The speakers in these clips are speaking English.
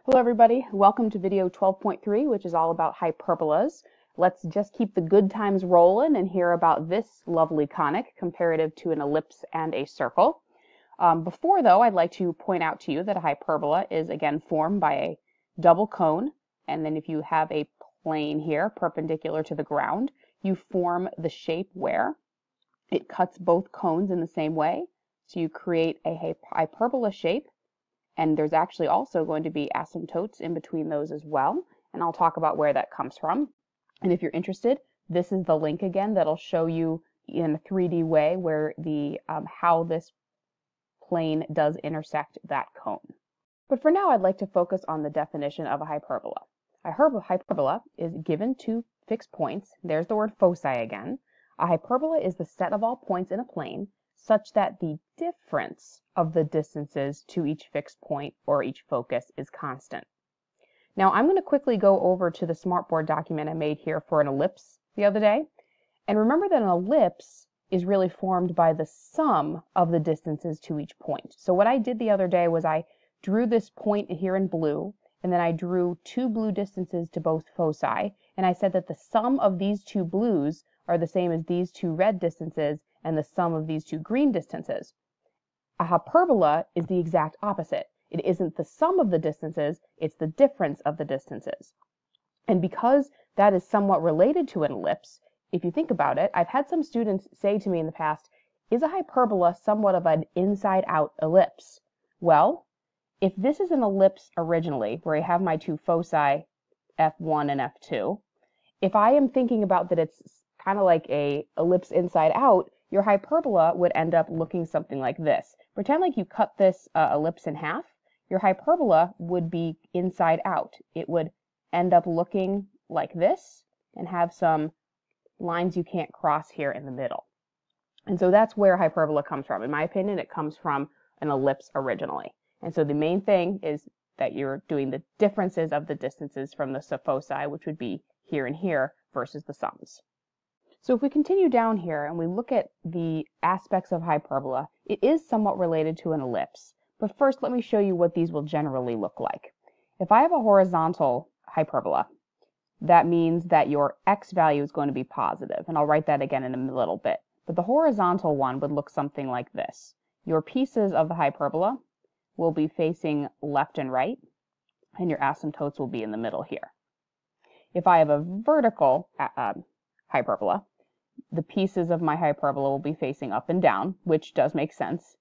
Hello everybody, welcome to video 12.3, which is all about hyperbolas. Let's just keep the good times rolling and hear about this lovely conic comparative to an ellipse and a circle. Before though, I'd like to point out to you that a hyperbola is again formed by a double cone, and then if you have a plane here perpendicular to the ground, you form the shape where it cuts both cones in the same way. So you create a hyperbola shape. And there's actually also going to be asymptotes in between those as well. And I'll talk about where that comes from. And if you're interested, this is the link again that'll show you in a 3D way where how this plane does intersect that cone. But for now, I'd like to focus on the definition of a hyperbola. A hyperbola is given two fixed points. There's the word foci again. A hyperbola is the set of all points in a plane such that the difference of the distances to each fixed point or each focus is constant. Now I'm going to quickly go over to the smartboard document I made here for an ellipse the other day. And remember that an ellipse is really formed by the sum of the distances to each point. So what I did the other day was I drew this point here in blue, and then I drew two blue distances to both foci, and I said that the sum of these two blues are the same as these two red distances and the sum of these two green distances. A hyperbola is the exact opposite. It isn't the sum of the distances, it's the difference of the distances. And because that is somewhat related to an ellipse, if you think about it, I've had some students say to me in the past, is a hyperbola somewhat of an inside-out ellipse? Well, if this is an ellipse originally, where I have my two foci, F1 and F2, if I am thinking about that it's kind of like a ellipse inside out, your hyperbola would end up looking something like this. Pretend like you cut this ellipse in half. Your hyperbola would be inside out. It would end up looking like this and have some lines you can't cross here in the middle. And so that's where hyperbola comes from. In my opinion, it comes from an ellipse originally. And so the main thing is that you're doing the differences of the distances from the foci, which would be here and here, versus the sums. So if we continue down here and we look at the aspects of hyperbola, it is somewhat related to an ellipse. But first, let me show you what these will generally look like. If I have a horizontal hyperbola, that means that your x value is going to be positive. And I'll write that again in a little bit. But the horizontal one would look something like this. Your pieces of the hyperbola will be facing left and right, and your asymptotes will be in the middle here. If I have a vertical hyperbola, the pieces of my hyperbola will be facing up and down, which does make sense.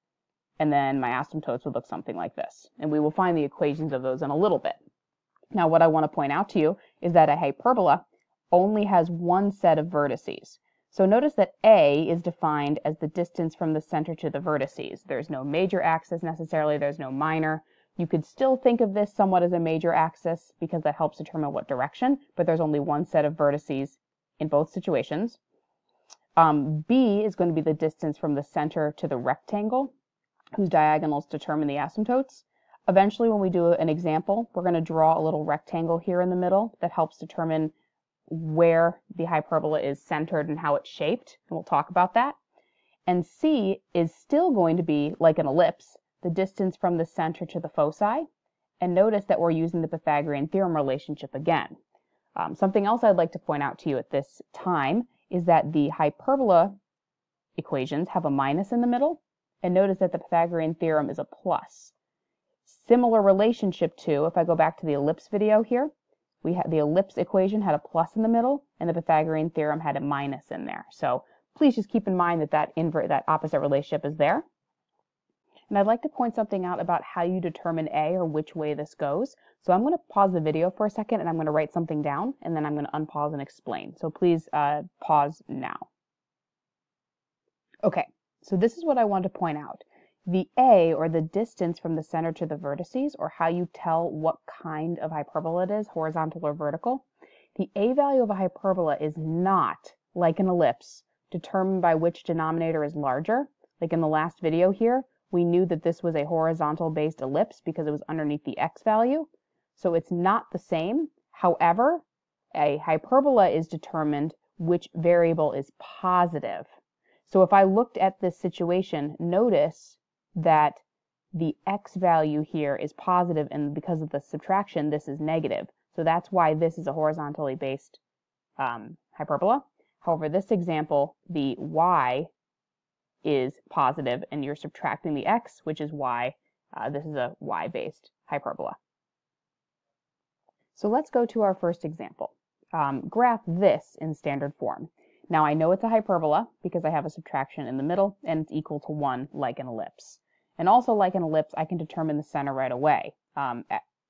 And then my asymptotes would look something like this. And we will find the equations of those in a little bit. Now what I want to point out to you is that a hyperbola only has one set of vertices. So notice that A is defined as the distance from the center to the vertices. There's no major axis necessarily, there's no minor. You could still think of this somewhat as a major axis because that helps determine what direction, but there's only one set of vertices in both situations. B is going to be the distance from the center to the rectangle, whose diagonals determine the asymptotes. Eventually, when we do an example, we're going to draw a little rectangle here in the middle that helps determine where the hyperbola is centered and how it's shaped, and we'll talk about that. And C is still going to be, like an ellipse, the distance from the center to the foci. And notice that we're using the Pythagorean theorem relationship again. Something else I'd like to point out to you at this time is that the hyperbola equations have a minus in the middle, and notice that the Pythagorean theorem is a plus. Similar relationship to, if I go back to the ellipse video here, we had the ellipse equation had a plus in the middle, and the Pythagorean theorem had a minus in there. So please just keep in mind that that opposite relationship is there. And I'd like to point something out about how you determine A, or which way this goes. So I'm going to pause the video for a second and I'm going to write something down, and then I'm going to unpause and explain. So please pause now. Okay, so this is what I want to point out. The A, or the distance from the center to the vertices, or how you tell what kind of hyperbola it is, horizontal or vertical, the A value of a hyperbola is not, like an ellipse, determined by which denominator is larger. Like in the last video here, we knew that this was a horizontal-based ellipse because it was underneath the x value. So it's not the same. However, a hyperbola is determined which variable is positive. So if I looked at this situation, notice that the x value here is positive, and because of the subtraction, this is negative. So that's why this is a horizontally based hyperbola. However, this example, the y is positive, and you're subtracting the x, which is why this is a y-based hyperbola. So let's go to our first example. Graph this in standard form. Now I know it's a hyperbola because I have a subtraction in the middle, and it's equal to 1 like an ellipse. And also like an ellipse, I can determine the center right away.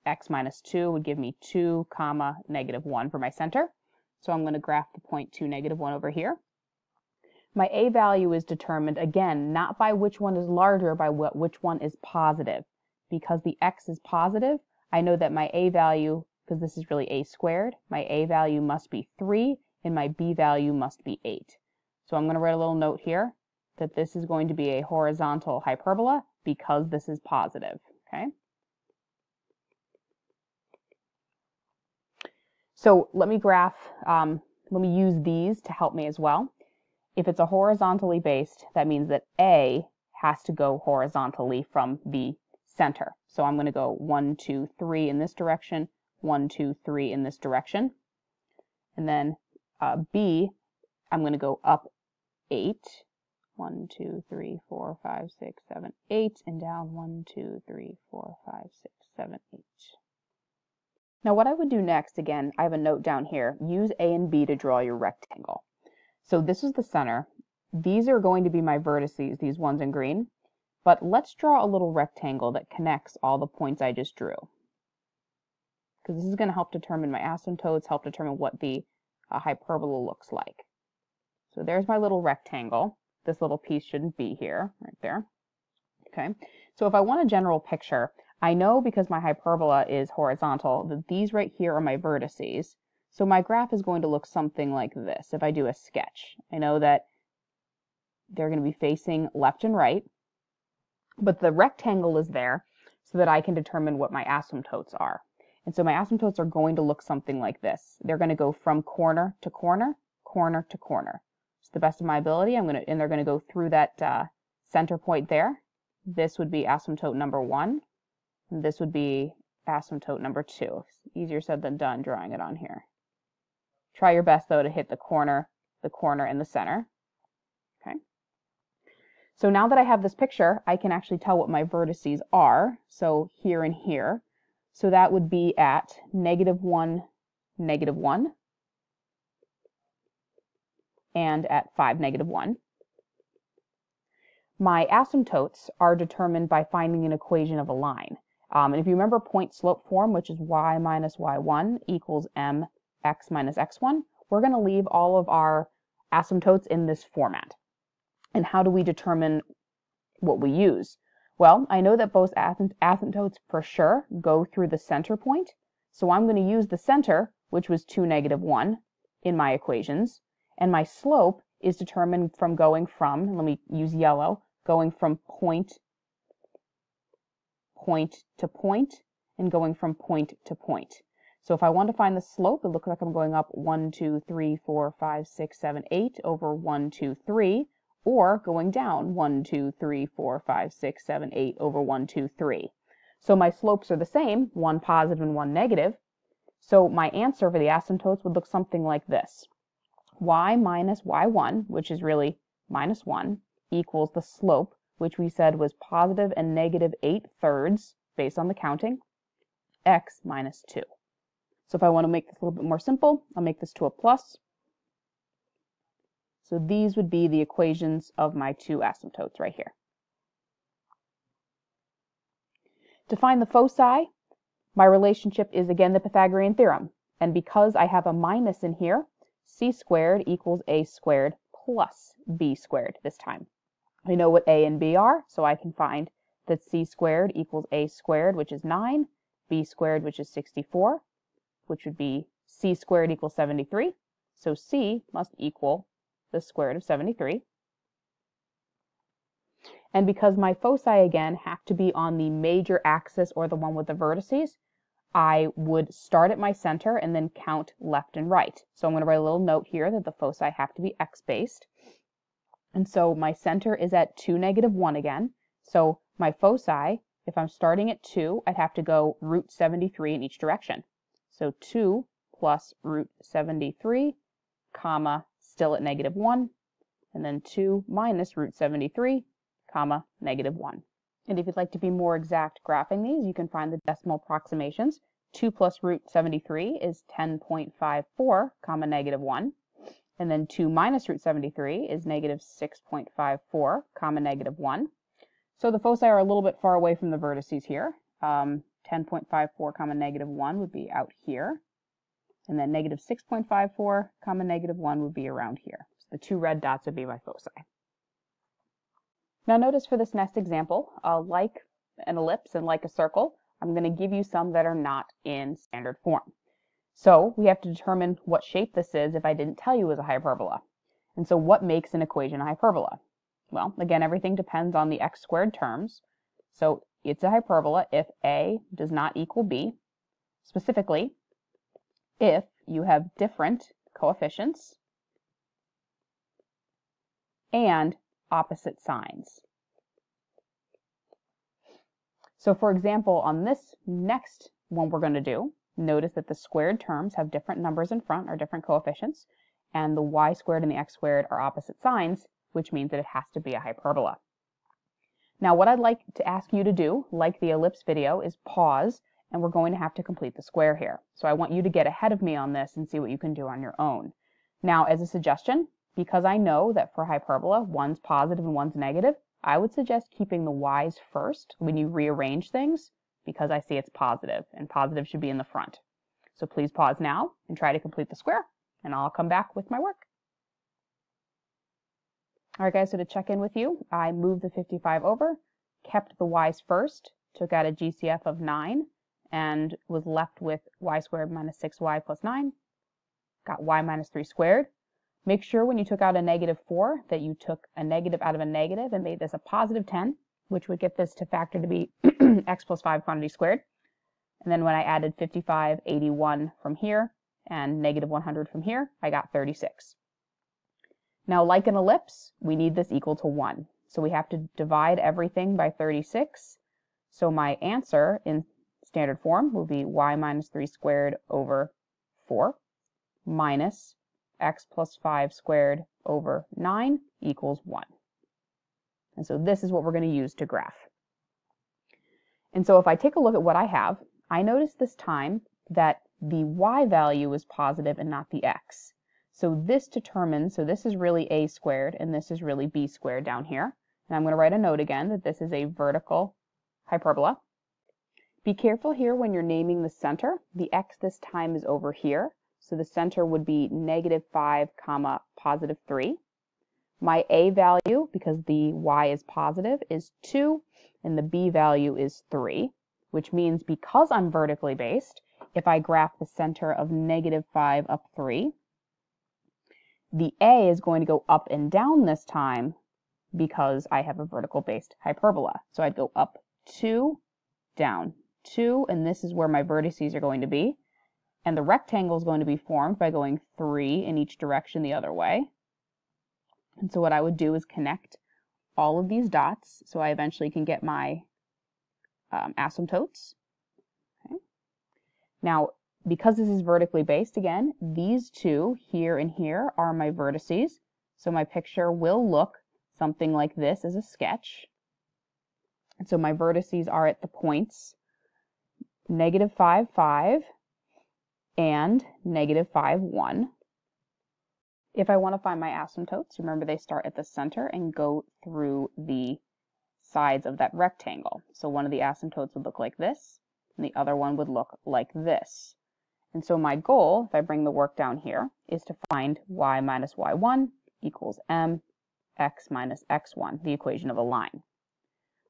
X minus 2 would give me 2, comma, -1 for my center. So I'm going to graph the point 2, -1 over here. My a value is determined, again, not by which one is larger, by which one is positive. Because the x is positive, I know that my a value, because this is really a squared, my a value must be 3, and my b value must be 8. So I'm going to write a little note here that this is going to be a horizontal hyperbola because this is positive. Okay. So let me graph, let me use these to help me as well. If it's a horizontally based, that means that A has to go horizontally from the center. So I'm going to go 1, 2, 3 in this direction, 1, 2, 3 in this direction. And then B, I'm going to go up 8. 1, 2, 3, 4, 5, 6, 7, 8, and down 1, 2, 3, 4, 5, 6, 7, 8. Now what I would do next, again, I have a note down here, use A and B to draw your rectangle. So this is the center. These are going to be my vertices, these ones in green. But let's draw a little rectangle that connects all the points I just drew. Because this is going to help determine my asymptotes, help determine what the hyperbola looks like. So there's my little rectangle. This little piece shouldn't be here, right there. Okay. So if I want a general picture, I know because my hyperbola is horizontal that these right here are my vertices. So my graph is going to look something like this if I do a sketch. I know that they're going to be facing left and right, but the rectangle is there so that I can determine what my asymptotes are. And so my asymptotes are going to look something like this. They're going to go from corner to corner, corner to corner. To the best of my ability, and they're going to go through that center point there. This would be asymptote number 1, and this would be asymptote number 2. It's easier said than done drawing it on here. Try your best, though, to hit the corner, and the center. Okay. So now that I have this picture, I can actually tell what my vertices are. So here and here. So that would be at -1, -1, and at 5, -1. My asymptotes are determined by finding an equation of a line. And if you remember point slope form, which is y minus y1 equals mx minus x1, we're going to leave all of our asymptotes in this format. And how do we determine what we use? Well, I know that both asymptotes for sure go through the center point. So I'm going to use the center, which was 2, -1, in my equations. And my slope is determined from going from, let me use yellow, going from point to point, and going from point to point. So if I want to find the slope, it looks like I'm going up 1, 2, 3, 4, 5, 6, 7, 8 over 1, 2, 3, or going down 1, 2, 3, 4, 5, 6, 7, 8 over 1, 2, 3. So my slopes are the same, one positive and one negative. So my answer for the asymptotes would look something like this. Y minus y1, which is really -1, equals the slope, which we said was positive and negative 8/3 based on the counting, x minus 2. So if I want to make this a little bit more simple, I'll make this to a plus. So these would be the equations of my two asymptotes right here. To find the foci, my relationship is again the Pythagorean theorem. And because I have a minus in here, c squared equals a squared plus b squared this time. I know what a and b are, so I can find that c squared equals a squared, which is 9, b squared, which is 64, which would be c squared equals 73. So c must equal the square root of 73. And because my foci, again, have to be on the major axis or the one with the vertices, I would start at my center and then count left and right. So I'm going to write a little note here that the foci have to be x-based. And so my center is at 2, -1 again. So my foci if I'm starting at 2, I'd have to go root 73 in each direction. So 2 plus root 73, comma, still at -1, and then 2 minus root 73, comma, -1. And if you'd like to be more exact graphing these, you can find the decimal approximations. 2 plus root 73 is 10.54, comma, -1. And then 2 minus root 73 is -6.54, comma, -1. So the foci are a little bit far away from the vertices here. 10.54, comma, -1 would be out here. And then -6.54, comma, -1 would be around here. So the 2 red dots would be my foci. Now notice for this next example, like an ellipse and like a circle, I'm going to give you some that are not in standard form. So we have to determine what shape this is if I didn't tell you it was a hyperbola. And so what makes an equation a hyperbola? Well, again, everything depends on the x squared terms. So it's a hyperbola if a does not equal b, specifically if you have different coefficients and opposite signs. So for example, on this next one we're going to do, notice that the squared terms have different numbers in front, or different coefficients, and the y squared and the x squared are opposite signs, which means that it has to be a hyperbola. Now what I'd like to ask you to do, like the ellipse video, is pause, and we're going to have to complete the square here. So I want you to get ahead of me on this and see what you can do on your own. Now as a suggestion, because I know that for hyperbola, one's positive and one's negative, I would suggest keeping the y's first when you rearrange things, because I see it's positive, and positive should be in the front. So please pause now and try to complete the square, and I'll come back with my work. Alright guys, so to check in with you, I moved the 55 over, kept the y's first, took out a GCF of 9, and was left with y squared minus 6y plus 9, got y minus 3 squared. Make sure when you took out a -4 that you took a negative out of a negative and made this a positive 10, which would get this to factor to be x plus 5 quantity squared. And then when I added 55, 81 from here, and -100 from here, I got 36. Now, like an ellipse, we need this equal to 1. So we have to divide everything by 36. So my answer in standard form will be y minus 3 squared over 4 minus x plus 5 squared over 9 equals 1. And so this is what we're going to use to graph. And so if I take a look at what I have, I notice this time that the y value is positive and not the x. So this determines, so this is really a squared and this is really b squared down here. And I'm going to write a note again that this is a vertical hyperbola. Be careful here when you're naming the center. The x this time is over here. So the center would be -5, comma, positive 3. My a value, because the y is positive, is 2, and the b value is 3, which means because I'm vertically based, if I graph the center of -5 up 3, the a is going to go up and down this time because I have a vertical based hyperbola. So I'd go up 2, down 2, and this is where my vertices are going to be. And the rectangle is going to be formed by going 3 in each direction the other way. And so what I would do is connect all of these dots so I eventually can get my asymptotes. Okay. Now, because this is vertically based, again, these two here and here are my vertices. So my picture will look something like this as a sketch. And so my vertices are at the points -5, 5, and -5, 1. If I want to find my asymptotes, remember they start at the center and go through the sides of that rectangle. So one of the asymptotes would look like this, and the other one would look like this. And so my goal, if I bring the work down here, is to find y minus y1 equals m x minus x1, the equation of a line.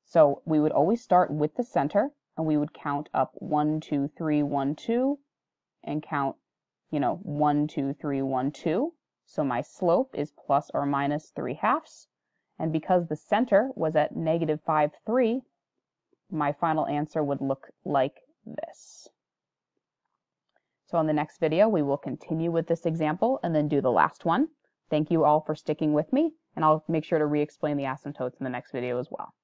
So we would always start with the center, and we would count up 1, 2, 3, 1, 2, and count, 1, 2, 3, 1, 2. So my slope is plus or minus 3/2. And because the center was at -5, 3, my final answer would look like this. So in the next video, we will continue with this example and then do the last one. Thank you all for sticking with me, and I'll make sure to re-explain the asymptotes in the next video as well.